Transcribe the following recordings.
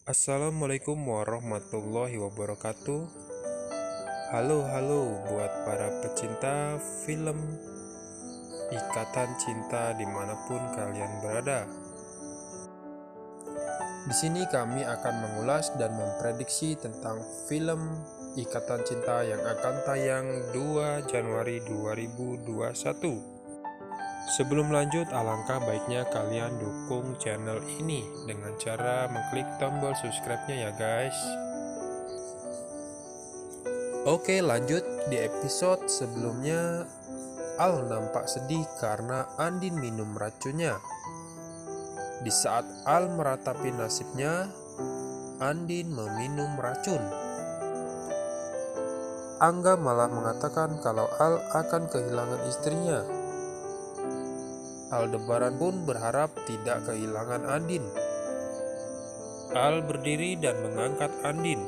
Assalamualaikum warahmatullahi wabarakatuh. Halo buat para pecinta film Ikatan Cinta dimanapun kalian berada. Di sini kami akan mengulas dan memprediksi tentang film Ikatan Cinta yang akan tayang 2 Januari 2021. Sebelum lanjut, alangkah baiknya kalian dukung channel ini dengan cara mengklik tombol subscribe-nya ya guys. Oke, lanjut. Di episode sebelumnya, Al nampak sedih karena Andin minum racunnya. Di saat Al meratapi nasibnya, Andin meminum racun. Angga malah mengatakan kalau Al akan kehilangan istrinya. Aldebaran pun berharap tidak kehilangan Andin. Al berdiri dan mengangkat Andin.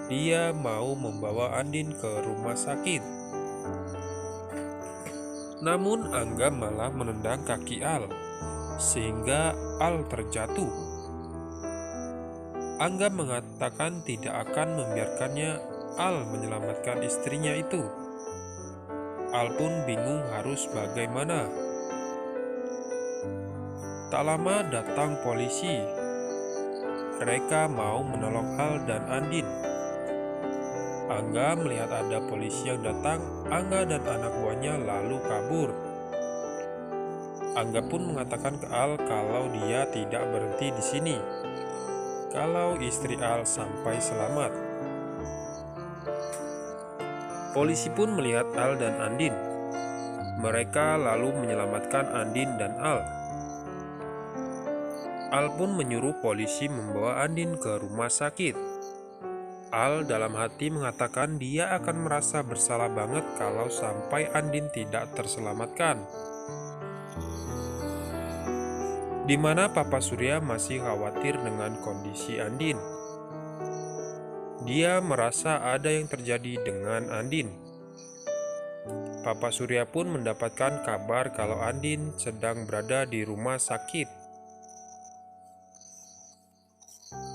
Dia mau membawa Andin ke rumah sakit. Namun Angga malah menendang kaki Al, sehingga Al terjatuh. Angga mengatakan tidak akan membiarkannya Al menyelamatkan istrinya itu. Al pun bingung harus bagaimana. Tak lama datang polisi. Mereka mau menolong Al dan Andin. Angga melihat ada polisi yang datang. Angga dan anak buahnya lalu kabur. Angga pun mengatakan ke Al kalau dia tidak berhenti di sini, kalau istri Al sampai selamat. Polisi pun melihat Al dan Andin. Mereka lalu menyelamatkan Andin dan Al. Al pun menyuruh polisi membawa Andin ke rumah sakit. Al dalam hati mengatakan dia akan merasa bersalah banget kalau sampai Andin tidak terselamatkan. Di mana Papa Surya masih khawatir dengan kondisi Andin. Dia merasa ada yang terjadi dengan Andin. Papa Surya pun mendapatkan kabar kalau Andin sedang berada di rumah sakit.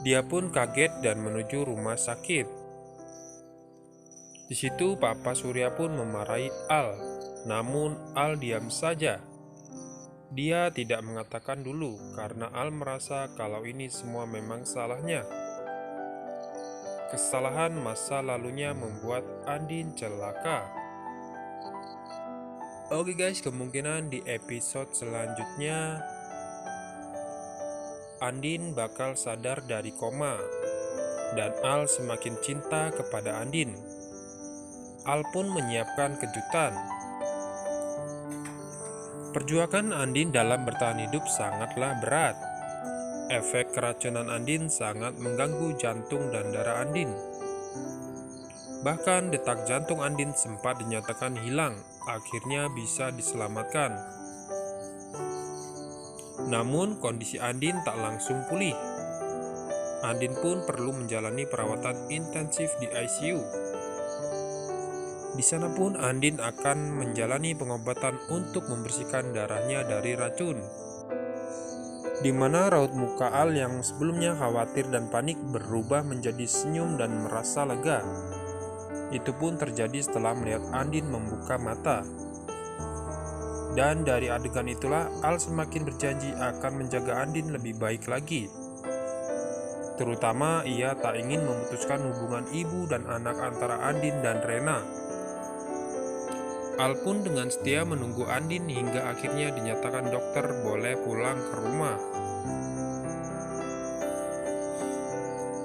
Dia pun kaget dan menuju rumah sakit. Di situ Papa Surya pun memarahi Al, namun Al diam saja. Dia tidak mengatakan dulu karena Al merasa kalau ini semua memang salahnya. Kesalahan masa lalunya membuat Andin celaka. Oke guys, kemungkinan di episode selanjutnya Andin bakal sadar dari koma, dan Al semakin cinta kepada Andin. Al pun menyiapkan kejutan. Perjuangan Andin dalam bertahan hidup sangatlah berat. Efek keracunan Andin sangat mengganggu jantung dan darah Andin. Bahkan detak jantung Andin sempat dinyatakan hilang, akhirnya bisa diselamatkan. Namun kondisi Andin tak langsung pulih. Andin pun perlu menjalani perawatan intensif di ICU. Di sana pun Andin akan menjalani pengobatan untuk membersihkan darahnya dari racun. Di mana raut muka Al yang sebelumnya khawatir dan panik berubah menjadi senyum dan merasa lega. Itu pun terjadi setelah melihat Andin membuka mata. Dan dari adegan itulah Al semakin berjanji akan menjaga Andin lebih baik lagi. Terutama ia tak ingin memutuskan hubungan ibu dan anak antara Andin dan Rena. Al pun dengan setia menunggu Andin hingga akhirnya dinyatakan dokter boleh pulang ke rumah.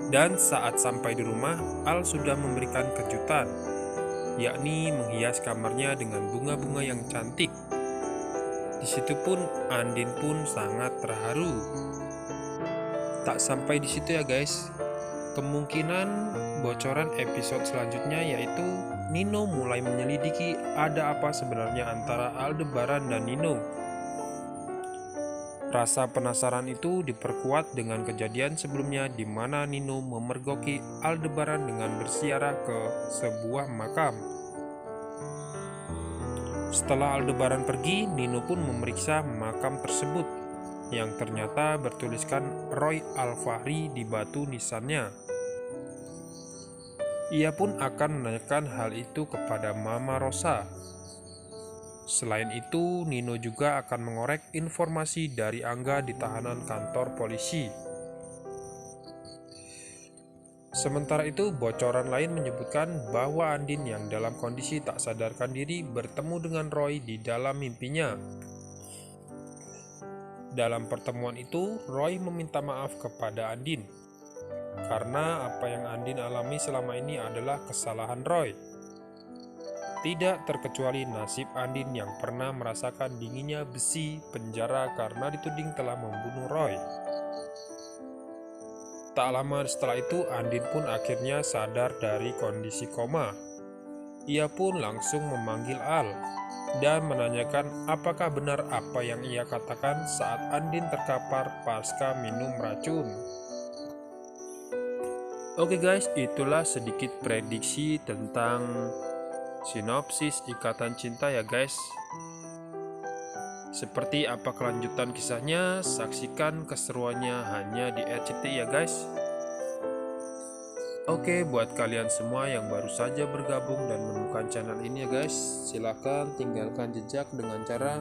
Dan saat sampai di rumah, Al sudah memberikan kejutan, yakni menghias kamarnya dengan bunga-bunga yang cantik. Di situ pun Andin pun sangat terharu. Tak sampai di situ ya guys. Kemungkinan bocoran episode selanjutnya yaitu Nino mulai menyelidiki ada apa sebenarnya antara Aldebaran dan Nino. Rasa penasaran itu diperkuat dengan kejadian sebelumnya di mana Nino memergoki Aldebaran dengan bersiarah ke sebuah makam. Setelah Aldebaran pergi, Nino pun memeriksa makam tersebut. yang ternyata bertuliskan Roy Alfahri di batu nisannya. Ia pun akan menanyakan hal itu kepada Mama Rosa. Selain itu, Nino juga akan mengorek informasi dari Angga di tahanan kantor polisi. Sementara itu, bocoran lain menyebutkan bahwa Andin yang dalam kondisi tak sadarkan diri bertemu dengan Roy di dalam mimpinya. Dalam pertemuan itu, Roy meminta maaf kepada Andin karena apa yang Andin alami selama ini adalah kesalahan Roy. Tidak terkecuali nasib Andin yang pernah merasakan dinginnya besi penjara karena dituding telah membunuh Roy. Tak lama setelah itu, Andin pun akhirnya sadar dari kondisi koma. Ia pun langsung memanggil Al dan menanyakan apakah benar apa yang ia katakan saat Andin terkapar pasca minum racun. Oke guys, itulah sedikit prediksi tentang sinopsis Ikatan Cinta ya guys. Seperti apa kelanjutan kisahnya, saksikan keseruannya hanya di RCTI ya guys. Oke, buat kalian semua yang baru saja bergabung dan menemukan channel ini ya guys, silahkan tinggalkan jejak dengan cara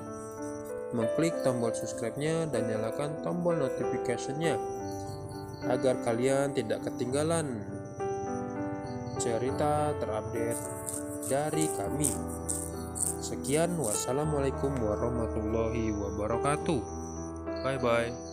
mengklik tombol subscribe-nya dan nyalakan tombol notification-nya agar kalian tidak ketinggalan cerita terupdate dari kami. Sekian, wassalamualaikum warahmatullahi wabarakatuh. Bye bye.